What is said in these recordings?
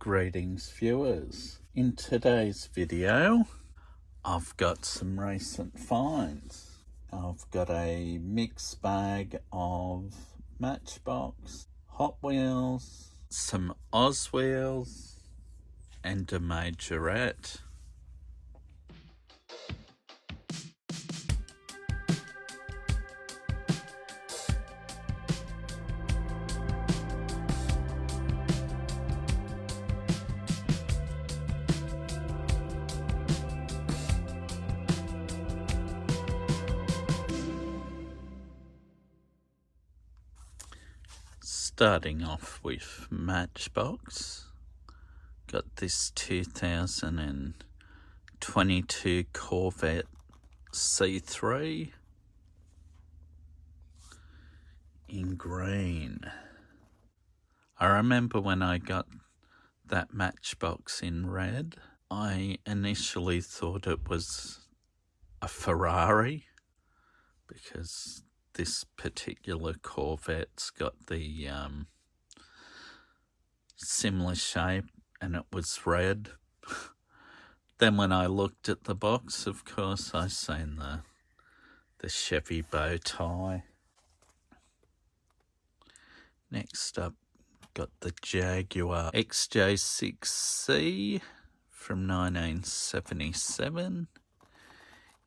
Greetings viewers. In today's video I've got some recent finds. I've got a mixed bag of Matchbox, Hot Wheels, some Oz Wheels and a Majorette. Starting off with Matchbox, got this 2022 Corvette C3 in green. I remember when I got that Matchbox in red, I initially thought it was a Ferrari because this particular Corvette's got the similar shape and it was red. Then when I looked at the box, of course, I seen the Chevy bow tie. Next up, got the Jaguar XJ6C from 1977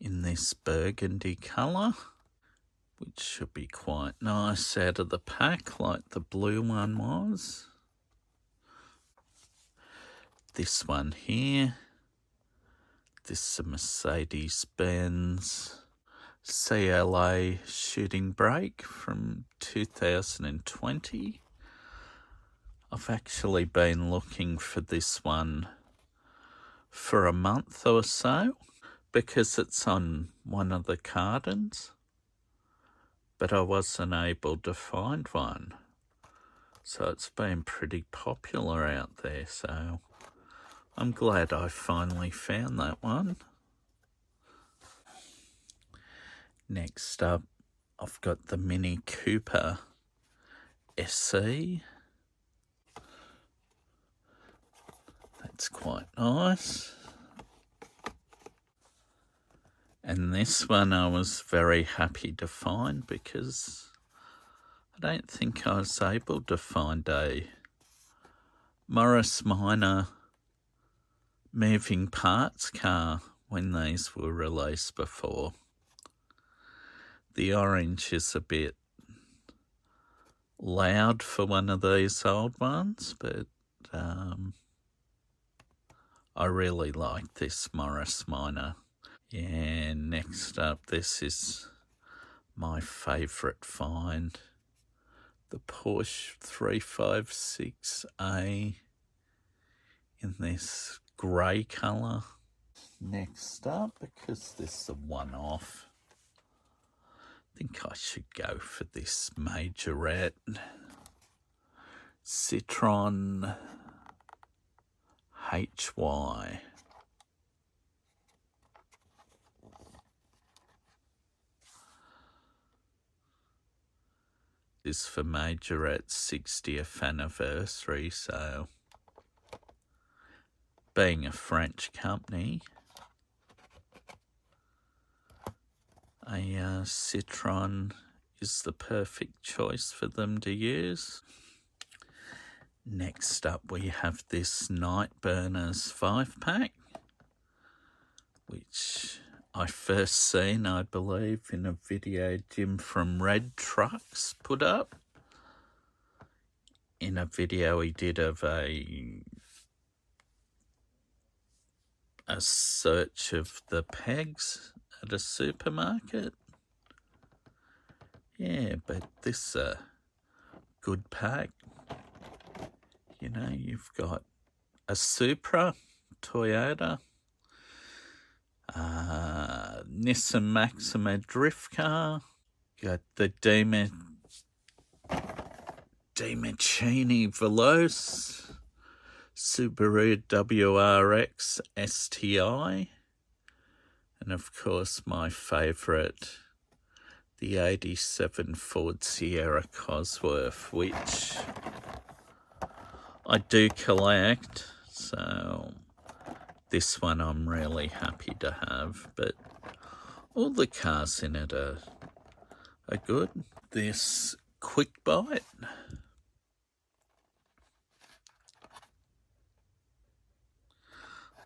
in this burgundy colour, which should be quite nice out of the pack like the blue one was. This one here, this is a Mercedes-Benz CLA shooting brake from 2020. I've actually been looking for this one for a month or so because it's on one of the cartons, but I wasn't able to find one. So it's been pretty popular out there, so I'm glad I finally found that one. Next up, I've got the Mini Cooper SE. That's quite nice. And this one I was very happy to find because I don't think I was able to find a Morris Minor moving parts car when these were released before. The orange is a bit loud for one of these old ones, but I really like this Morris Minor. Yeah, next up, this is my favourite find, the Porsche 356A in this grey colour. Next up, because this is a one-off, I think I should go for this Majorette Citroen HY. Is for Majorette's 60th anniversary, so being a French company, a Citroen is the perfect choice for them to use. Next up we have this Night Burners 5-pack, which I first seen, I believe, in a video Jim from Red Trucks put up. In a video he did of a search of the pegs at a supermarket. Yeah, but this is a good pack. You know, you've got a Supra, Toyota, Nissan Maxima drift car, got the DiMartini Veloce, Subaru WRX STI, and of course my favourite, the 87 Ford Sierra Cosworth, which I do collect, so this one I'm really happy to have, but all the cars in it are good. This Quick Bite,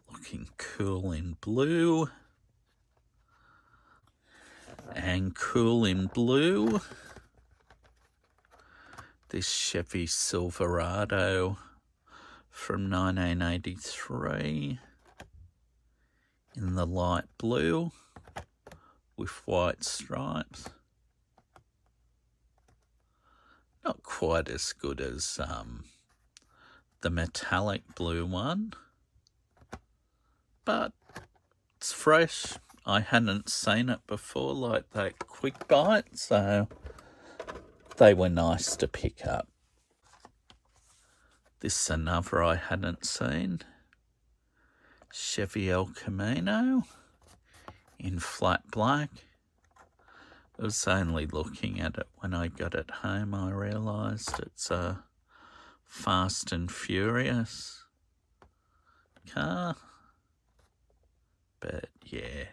looking cool in blue. And cool in blue, this Chevy Silverado from 1983 in the light blue with white stripes. Not quite as good as the metallic blue one, but it's fresh. I hadn't seen it before, like that Quick Bite, so they were nice to pick up. This is another I hadn't seen. Chevy El Camino in flat black. I was only looking at it when I got it home. I realised it's a Fast and Furious car. But yeah,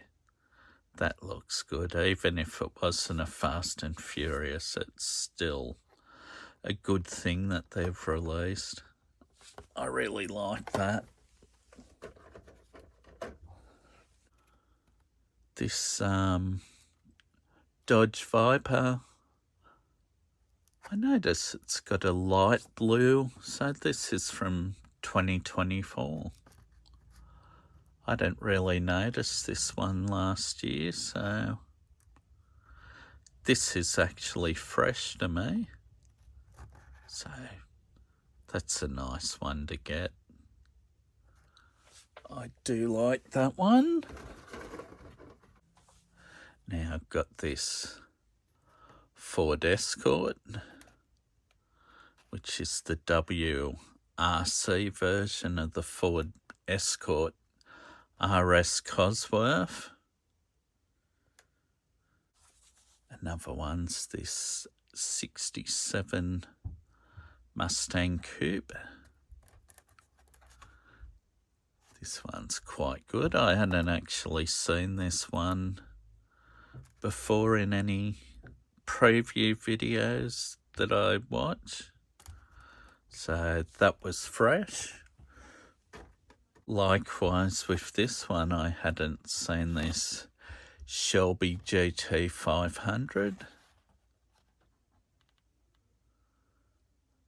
that looks good. Even if it wasn't a Fast and Furious, it's still a good thing that they've released. I really like that. This Dodge Viper, I notice it's got a light blue, so this is from 2024. I didn't really notice this one last year, so this is actually fresh to me. So that's a nice one to get. I do like that one. Now I've got this Ford Escort, which is the WRC version of the Ford Escort RS Cosworth. Another one's this 67 Mustang Coupe. This one's quite good. I hadn't actually seen this one before in any preview videos that I watch, so that was fresh. Likewise with this one, I hadn't seen this Shelby GT 500.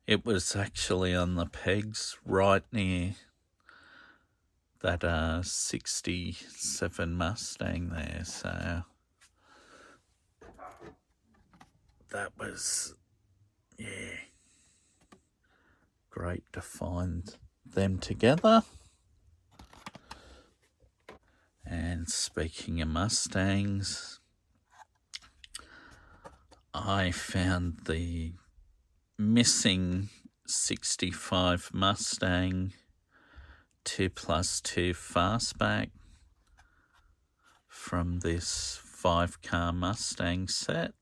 It was actually on the pegs right near that 67 Mustang there, so that was, yeah, great to find them together. And speaking of Mustangs, I found the missing 65 Mustang 2+2 fastback from this 5-car Mustang set.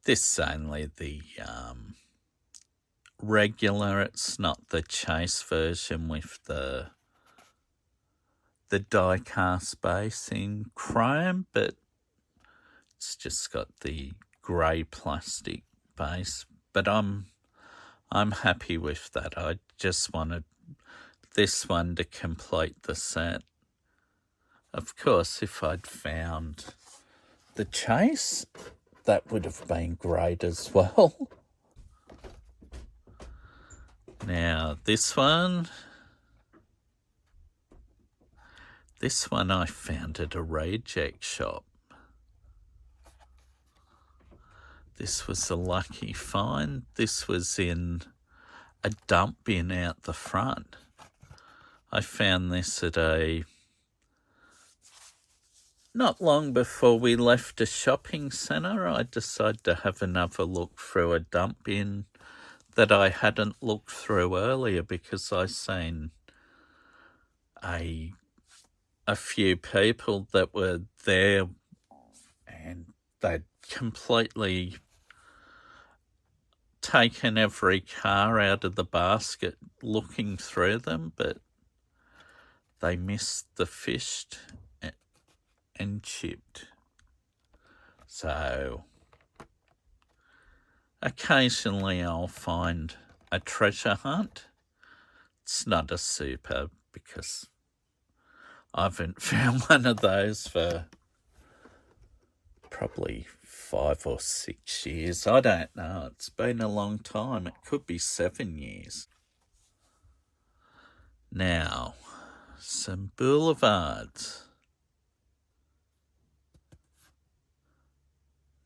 This is only the regular, it's not the chase version with the die-cast base in chrome, but it's just got the grey plastic base. But I'm happy with that. I just wanted this one to complete the set. Of course, if I'd found the chase, that would have been great as well. Now, this one I found at a reject shop. This was a lucky find. This was in a dump bin out the front. I found this at not long before we left a shopping centre. I decided to have another look through a dump bin that I hadn't looked through earlier because I seen a few people that were there and they'd completely taken every car out of the basket looking through them, but they missed the fished and chipped. So occasionally I'll find a treasure hunt. It's not a super because I haven't found one of those for probably 5 or 6 years. I don't know. It's been a long time. It could be 7 years. Now, some boulevards.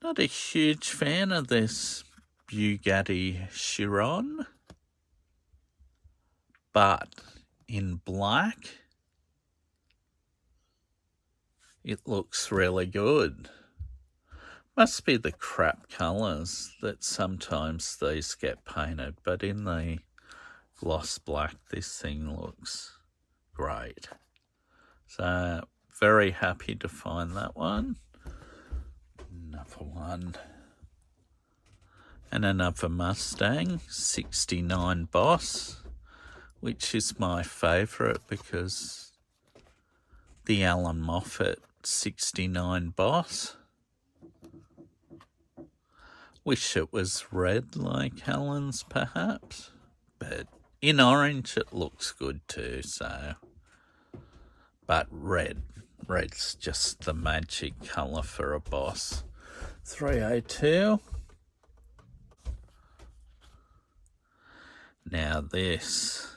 Not a huge fan of this Bugatti Chiron, but in black, it looks really good. Must be the crap colours that sometimes these get painted, but in the gloss black, this thing looks great. So, very happy to find that one. Another one. And another Mustang, 69 Boss, which is my favourite because the Alan Moffat 69 Boss. Wish it was red like Alan's perhaps, but in orange it looks good too, so. But red's just the magic colour for a Boss. 302. Now this,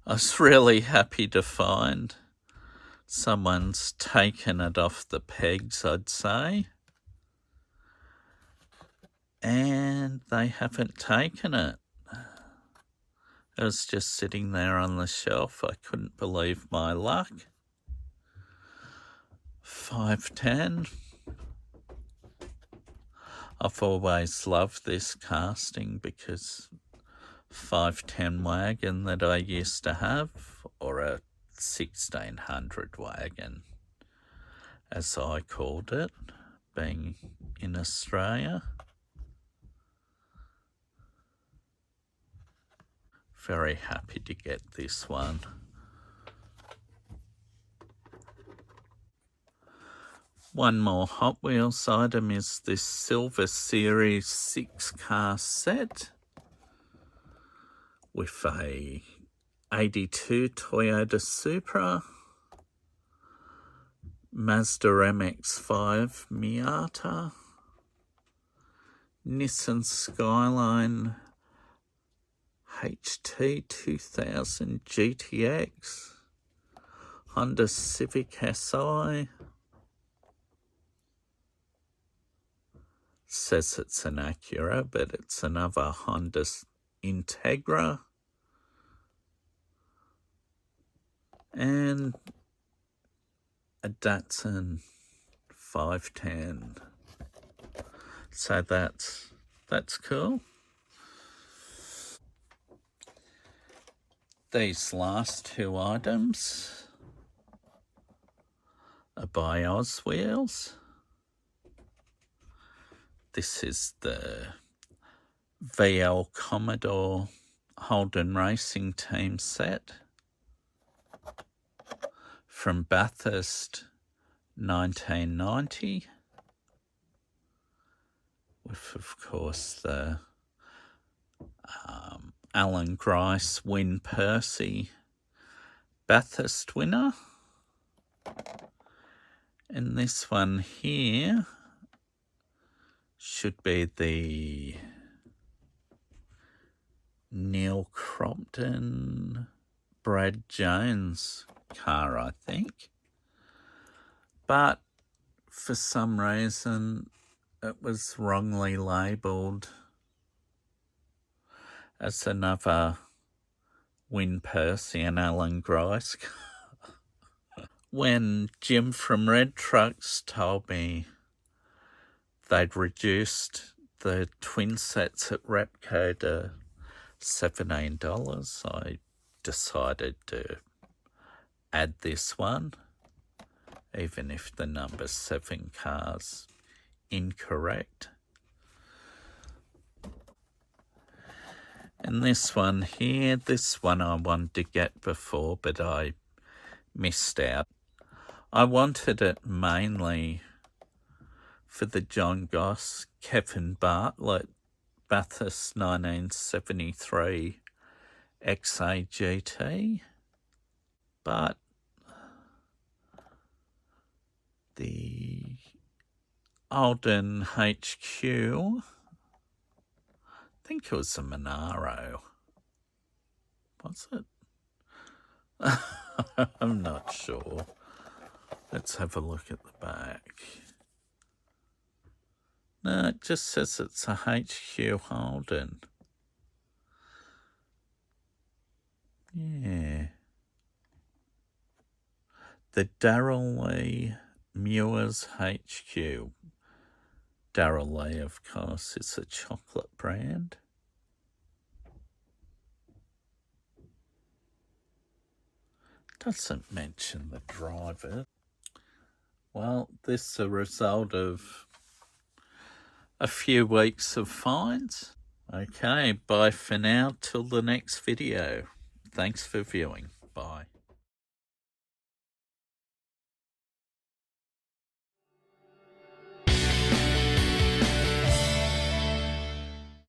I was really happy to find. Someone's taken it off the pegs, I'd say. And they haven't taken it. It was just sitting there on the shelf. I couldn't believe my luck. 510. I've always loved this casting because 510 wagon that I used to have, or a 1600 wagon, as I called it, being in Australia. Very happy to get this one. One more Hot Wheels item is this Silver Series 6-car set with a 82 Toyota Supra, Mazda MX-5 Miata, Nissan Skyline HT 2000 GTX, Honda Civic Si. Says it's an Acura, but it's another Honda Integra. And a Datsun 510. So that's cool. These last two items are by Oswheels. This is the VL Commodore Holden Racing Team set from Bathurst 1990, with, of course, the Alan Grice Win Percy Bathurst winner. And this one here should be the Neil Crompton Brad Jones car, I think. But for some reason it was wrongly labelled as another Win Percy and Alan Grice car. When Jim from Red Trucks told me they'd reduced the twin sets at Repco to $17, I decided to add this one, even if the number 7 car's incorrect. And this one here, this one I wanted to get before, but I missed out. I wanted it mainly for the John Goss, Kevin Bartlett, Bathurst 1973 XAGT, but the Alden HQ, I think it was a Monaro. Was it? I'm not sure. Let's have a look at the back. No, it just says it's a HQ Holden. Yeah. The Darrell Lee Muir's HQ. Darrell Lee, of course, is a chocolate brand. Doesn't mention the driver. Well, this is a result of a few weeks of finds. Okay, bye for now till the next video. Thanks for viewing. Bye.